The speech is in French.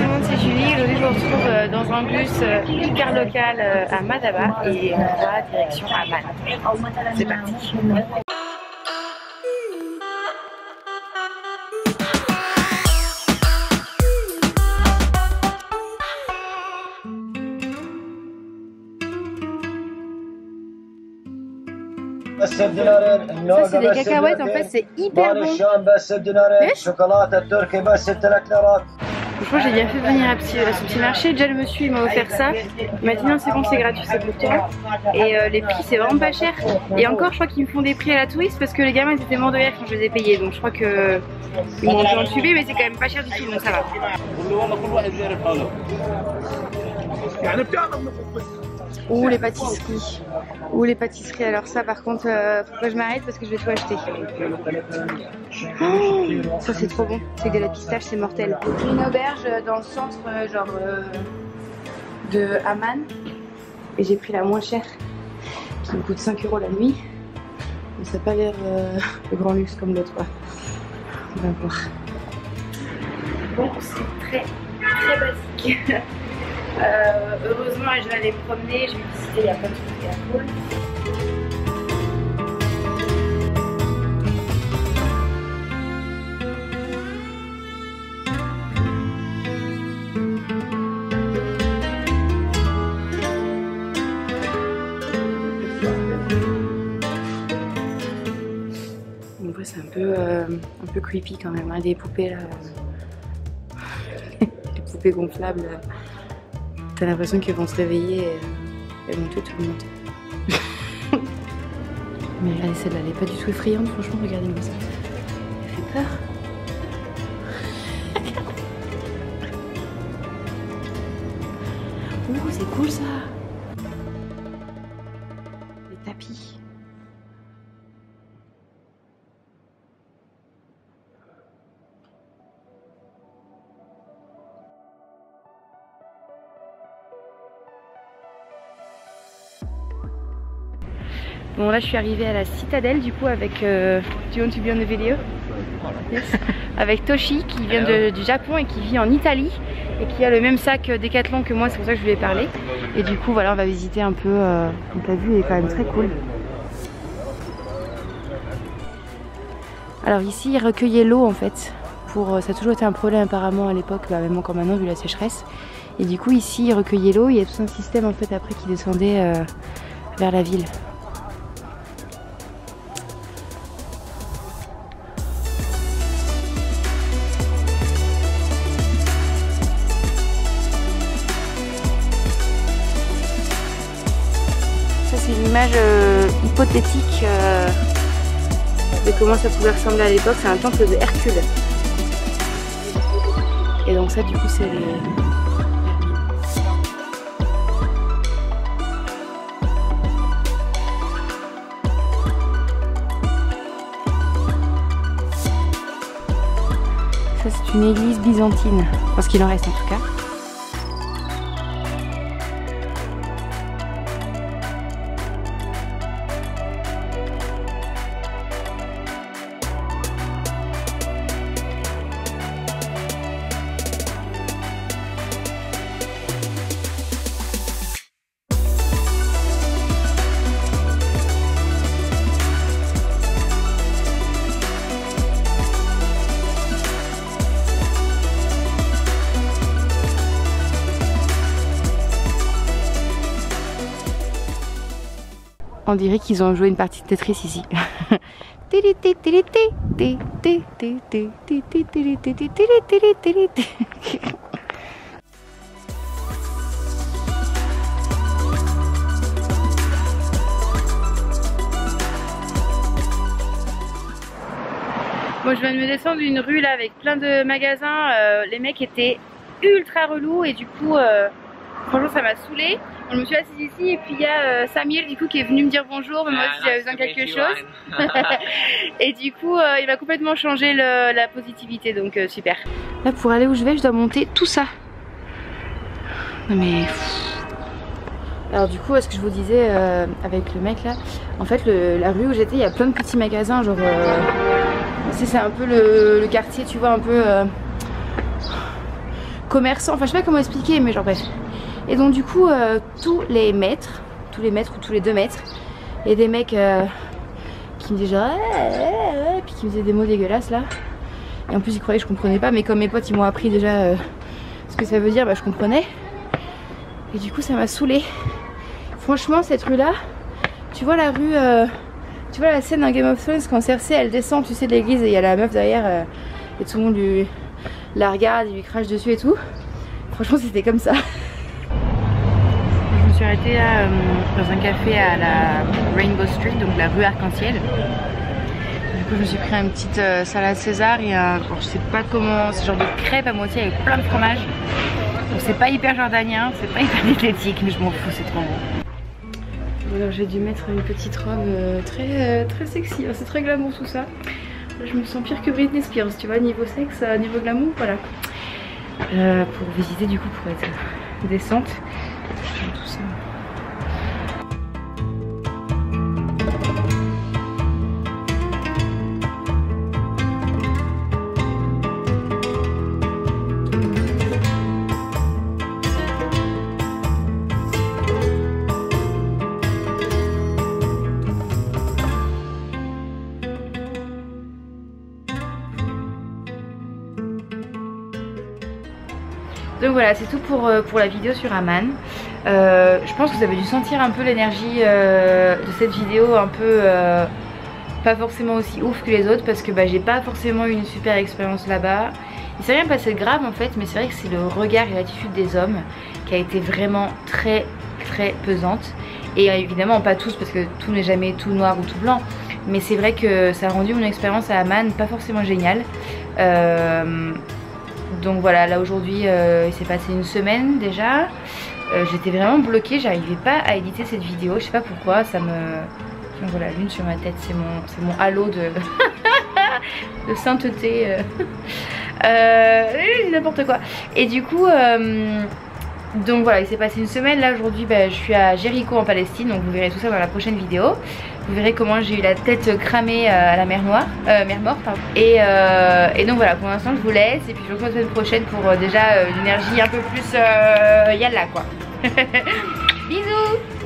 le monde, c'est Julie. Aujourd'hui, je vous retrouve dans un bus hyper local à Madaba et on va direction Amman. C'est parti. Ça c'est des cacahuètes, en fait c'est hyper bon. Franchement j'ai bien fait venir à ce petit marché. Déjà le monsieur il m'a offert ça. Il m'a dit non c'est bon, c'est gratuit, c'est pour toi. Et les prix c'est vraiment pas cher. Et encore je crois qu'ils me font des prix à la touriste parce que les gamins ils étaient morts de rire quand je les ai payés. Donc je crois que ils m'ont dû entuber, mais c'est quand même pas cher du tout, donc ça va. Ou les pâtisseries. Ou les pâtisseries. Alors ça par contre, faut que je m'arrête parce que je vais tout acheter. Oh, ça c'est trop bon. C'est de la pistache, c'est mortel. J'ai pris une auberge dans le centre de Amman. Et j'ai pris la moins chère qui me coûte 5 € la nuit. Mais ça n'a pas l'air le grand luxe comme l'autre quoi. On va voir. Bon, c'est très basique. Heureusement, je vais aller me promener, je vais visiter, il y a plein de trucs qui sont cool. En vrai, c'est un peu creepy quand même, hein, des poupées là. Les poupées gonflables. T'as l'impression qu'elles vont se réveiller et elles vont tuer tout le monde. Mais allez, celle-là, elle est pas du tout effrayante, franchement, regardez-moi ça. Elle fait peur. Ouh, c'est cool ça. Les tapis. Bon là je suis arrivée à la citadelle du coup avec do you want to be on the video? Yes. Avec Toshi qui vient du Japon et qui vit en Italie et qui a le même sac Decathlon que moi, c'est pour ça que je lui ai parlé. Et du coup voilà, on va visiter un peu, donc la vue est quand même très cool. Alors ici ils recueillaient l'eau en fait, ça a toujours été un problème apparemment à l'époque, bah, même encore maintenant vu la sécheresse. Et du coup ici ils recueillaient l'eau, il y a tout un système en fait après qui descendait vers la ville. C'est une image hypothétique de comment ça pouvait ressembler à l'époque. C'est un temple de Hercule. Et donc ça du coup c'est les... Ça c'est une église byzantine. Parce qu'il en reste en tout cas. On dirait qu'ils ont joué une partie de Tetris ici. Bon, je viens de me descendre d'une rue là avec plein de magasins. Les mecs étaient ultra relous et du coup, franchement, ça m'a saoulée. Bon, je me suis assise ici et puis il y a Samuel du coup qui est venu me dire bonjour, mais moi aussi j'avais besoin de quelque chose. Et du coup, il m'a complètement changé la positivité, donc super. Là, pour aller où je vais, je dois monter tout ça. Non mais... Alors du coup, ce que je vous disais avec le mec là, en fait la rue où j'étais, il y a plein de petits magasins, genre c'est un peu le quartier, tu vois, un peu commerçants, enfin je sais pas comment expliquer, mais genre bref. Et donc du coup tous les mètres ou tous les 2 mètres, il y a des mecs qui me disaient genre puis qui me disaient des mots dégueulasses là. Et en plus ils croyaient que je comprenais pas, mais comme mes potes ils m'ont appris déjà ce que ça veut dire, bah je comprenais. Et du coup ça m'a saoulée. Franchement cette rue là, tu vois la rue, tu vois la scène dans Game of Thrones quand Cersei elle descend tu sais de l'église et il y a la meuf derrière et tout le monde la regarde, il lui crache dessus et tout. Franchement c'était comme ça. Je me suis arrêtée là, dans un café à la Rainbow Street, donc la rue Arc-en-Ciel. Du coup je me suis pris une petite salade César et je sais pas comment, ce genre de crêpe à moitié avec plein de fromage. Donc c'est pas hyper jordanien, c'est pas hyper diététique, mais je m'en fous, c'est trop bon. Alors j'ai dû mettre une petite robe très sexy, c'est très glamour tout ça. Je me sens pire que Britney Spears, tu vois, niveau sexe, niveau glamour, voilà. Pour visiter du coup, pour être décente. Tout ça. Donc voilà, c'est tout pour la vidéo sur Amman. Je pense que vous avez dû sentir un peu l'énergie de cette vidéo, un peu pas forcément aussi ouf que les autres, parce que j'ai pas forcément eu une super expérience là-bas. Il s'est rien passé de grave en fait, mais c'est vrai que c'est le regard et l'attitude des hommes qui a été vraiment très pesante. Et évidemment pas tous, parce que tout n'est jamais tout noir ou tout blanc, mais c'est vrai que ça a rendu mon expérience à Amman pas forcément géniale. Donc voilà, là aujourd'hui il s'est passé une semaine déjà. J'étais vraiment bloquée, j'arrivais pas à éditer cette vidéo, je sais pas pourquoi, ça me... Tiens, voilà, la lune sur ma tête, c'est mon halo de, de sainteté. N'importe quoi. Et du coup, donc voilà, il s'est passé une semaine. Là aujourd'hui je suis à Jéricho en Palestine, donc vous verrez tout ça dans la prochaine vidéo. Vous verrez comment j'ai eu la tête cramée à la mer Morte pardon. Et donc voilà, pour l'instant je vous laisse et puis je vous retrouve la semaine prochaine pour déjà une énergie un peu plus yalla quoi. Bisous.